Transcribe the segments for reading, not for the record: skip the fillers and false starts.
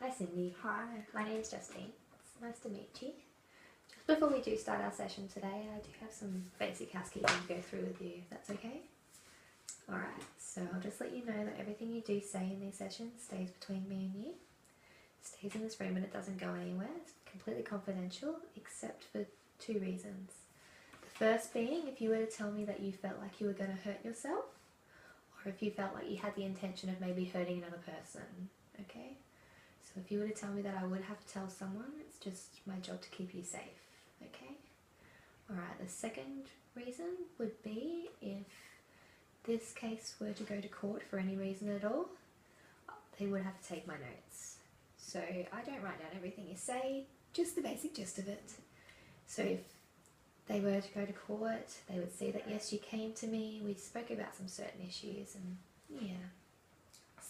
Hi Cindy. Hi. My name's Justine. It's nice to meet you. Just before we do start our session today, I do have some basic housekeeping to go through with you, if that's okay? Alright, so I'll just let you know that everything you do say in these sessions stays between me and you. It stays in this room and it doesn't go anywhere. It's completely confidential, except for two reasons. The first being if you were to tell me that you felt like you were going to hurt yourself, or if you felt like you had the intention of maybe hurting another person, okay? So if you were to tell me that I would have to tell someone, it's just my job to keep you safe, okay? Alright, the second reason would be if this case were to go to court for any reason at all, they would have to take my notes. So I don't write down everything you say, just the basic gist of it. So if they were to go to court, they would see that yes, you came to me, we spoke about some certain issues, and yeah.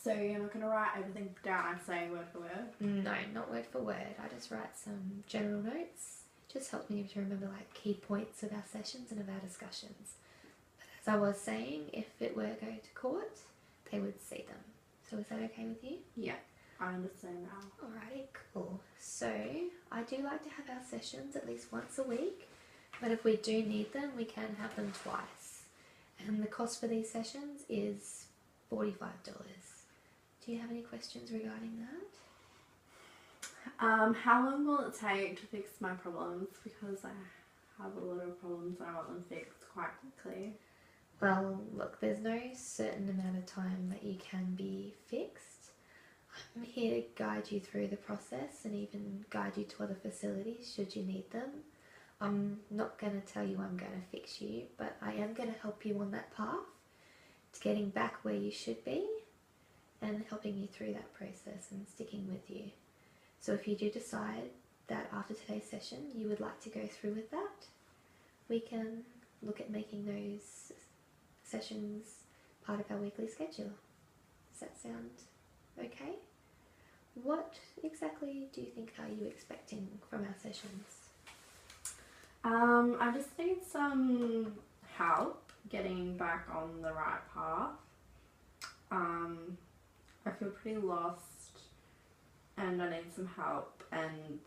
So you're not going to write everything down I say word for word? No, not word for word. I just write some general notes. It just helps me to remember like key points of our sessions and of our discussions. But as I was saying, if it were to go to court, they would see them. So is that okay with you? Yeah, I understand now. Alrighty, cool. So I do like to have our sessions at least once a week, but if we do need them, we can have them twice. And the cost for these sessions is $45. Do you have any questions regarding that? How long will it take to fix my problems? Because I have a lot of problems and I want them fixed quite quickly. Well, look, there's no certain amount of time that you can be fixed. I'm here to guide you through the process and even guide you to other facilities should you need them. I'm not going to tell you I'm going to fix you, but I am going to help you on that path to getting back where you should be and helping you through that process and sticking with you. So if you do decide that after today's session you would like to go through with that, we can look at making those sessions part of our weekly schedule. Does that sound okay? What exactly do you think are you expecting from our sessions? I just need some help getting back on the right path. I feel pretty lost and I need some help and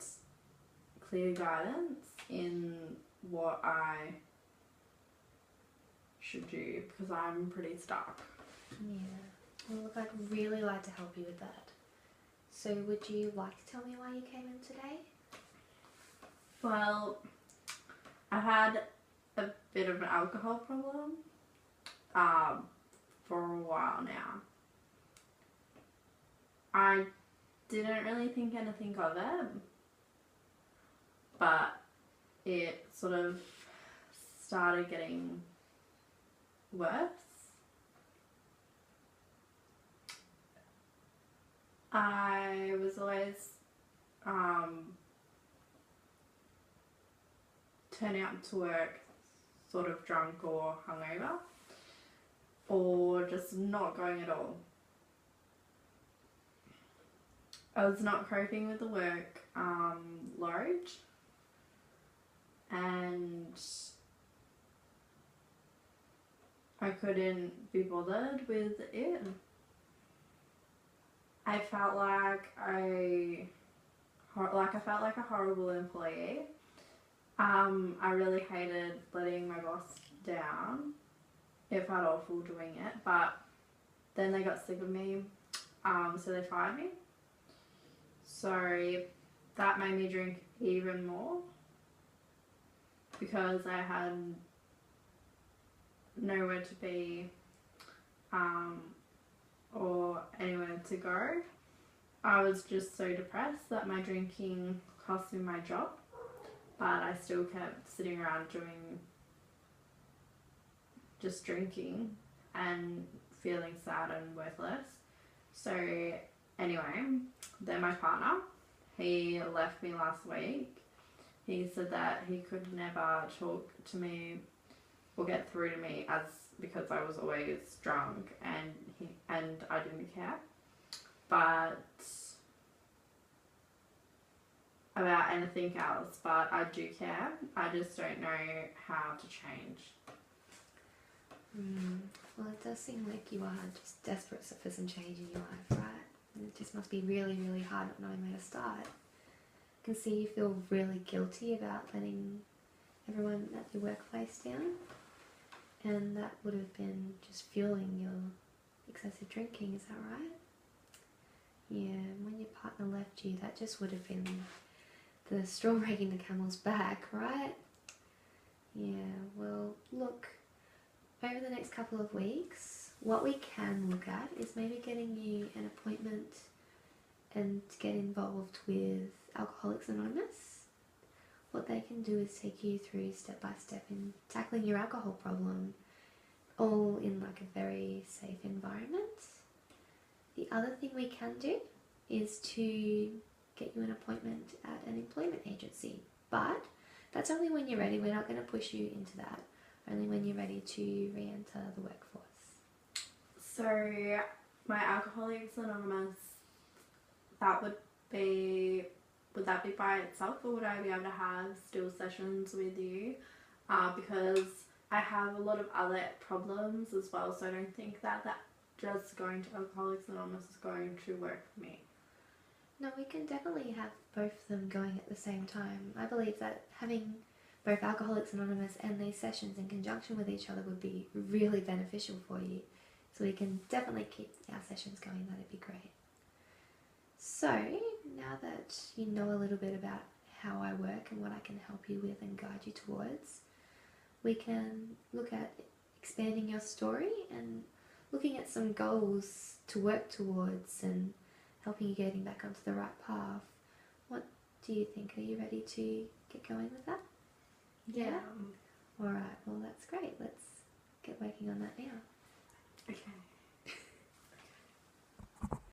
clear guidance in what I should do because I'm pretty stuck. Yeah, well look, I'd really like to help you with that. So would you like to tell me why you came in today? Well, I've had a bit of an alcohol problem for a while now. I didn't really think anything of it, but it sort of started getting worse. I was always turning up to work sort of drunk or hungover, or just not going at all. I was not coping with the work load, and I couldn't be bothered with it. I felt like I felt like a horrible employee. I really hated letting my boss down. It felt awful doing it, but then they got sick of me, so they fired me. So that made me drink even more because I had nowhere to be or anywhere to go. I was just so depressed that my drinking cost me my job, but I still kept sitting around just drinking and feeling sad and worthless. So anyway, then my partner, he left me last week. He said that he could never talk to me or get through to me because I was always drunk and I didn't care. But about anything else, but I do care. I just don't know how to change. Well, it does seem like you are just desperate for some change in your life, right? It just must be really, really hard not knowing where to start. I can see you feel really guilty about letting everyone at your workplace down, and that would have been just fueling your excessive drinking, is that right? Yeah, when your partner left you, that just would have been the straw breaking the camel's back, right? Yeah, well, look, over the next couple of weeks, what we can look at is maybe getting you an appointment and get involved with Alcoholics Anonymous. What they can do is take you through step by step in tackling your alcohol problem, all in like a very safe environment. The other thing we can do is to get you an appointment at an employment agency, but that's only when you're ready. We're not going to push you into that, only when you're ready to re-enter the workforce. So my Alcoholics Anonymous, would that be by itself, or would I be able to have still sessions with you? Because I have a lot of other problems as well, so I don't think that just going to Alcoholics Anonymous is going to work for me. No, we can definitely have both of them going at the same time. I believe that having both Alcoholics Anonymous and these sessions in conjunction with each other would be really beneficial for you. So we can definitely keep our sessions going, that'd be great. So, now that you know a little bit about how I work and what I can help you with and guide you towards, we can look at expanding your story and looking at some goals to work towards and helping you getting back onto the right path. What do you think? Are you ready to get going with that? Yeah. Alright, well that's great. Let's get working on that now. Okay.